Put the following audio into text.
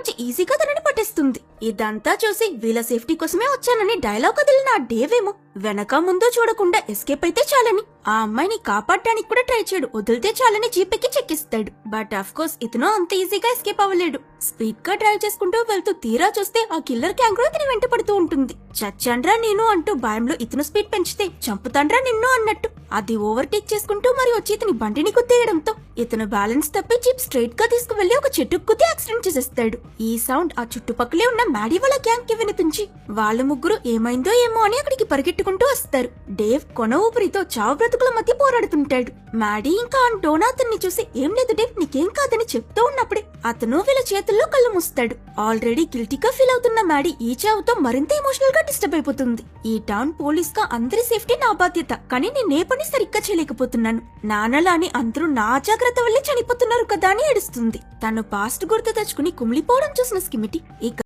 వచ్చి ఈజీగా తనని పట్టేస్తుంది. ఇదంతా చూసి వీళ్ళ సేఫ్టీ కోసమే వచ్చానని డైలాగ్ వదిలిన ఆ డేవ్ ఏమో వెనక ముందు చూడకుండా ఎస్కేప్ అయితే చాలని ఆ అమ్మాయిని కాపాడడానికి కూడా ట్రై చేయడు. వదిలితే చాలని జీపెక్కి చెక్కిస్తాడు. బట్ ఆఫ్ కోర్స్ ఇతను అంత ఈజీగా ఎస్కేప్ అవ్వలేడు. స్పీడ్ గా డ్రైవ్ చేసుకుంటూ వెళ్తూ తీరా చూస్తే ఆ కిల్లర్ క్యాంగ్రూ ఇతని వెంట పడుతూ ఉంటుంది. చచ్చండ్రా నేను అంటూ భయంలో ఇతను స్పీడ్ పెంచితే చంపుతాండ్రా నిన్ను అన్నట్టు అది ఓవర్టేక్ చేసుకుంటూ మరి వచ్చి ఇతని బండిని గుద్దేయడంతో ఇతను బ్యాలెన్స్ తప్పి జీప్ స్ట్రైట్ గా తీసుకువెళ్లి ఒక చెట్టుకు గుద్ది యాక్సిడెంట్ చేసేస్తాడు. ఈ సౌండ్ ఆ చుట్టుపక్కలే ఉన్న మ్యాడీ వాళ్ళ గ్యాంగ్ కి వినిపించి వాళ్ళ ముగ్గురు ఏమైందో ఏమో అని అక్కడికి పరిగెట్టుకుంటూ వస్తారు. డేవ్ కొన ఊపిరితో చావు బ్రతుకుల మధ్య పోరాడుతుంటాడు. మ్యాడీ ఇంకా డోనా అతన్ని చూసి ఏం లేదు డేవ్ నీకేం కాదని చెప్తూ ఉన్నప్పుడే అతను వీళ్ళ చేతుల్లో కళ్ళు మూస్తాడు. ఆల్రెడీ గిల్టీగా ఫీల్ అవుతున్న మ్యాడీ ఈ చావుతో మరింత ఎమోషనల్ గా డిస్టర్బ్ అయిపోతుంది. ఈ టౌన్ పోలీస్ గా అందరి సేఫ్టీ నా బాధ్యత, కానీ నేనే పని సరిగ్గా చేయలేకపోతున్నాను. నాన్నలాని అందరూ నా జాగ్రత్త వల్లే చనిపోతున్నారు కదా అని ఏడుస్తుంది. తను పాస్ట్ గుర్తు తెచ్చుకుని కుమిలిపోవడం చూసిన స్కిమిటీ ఇక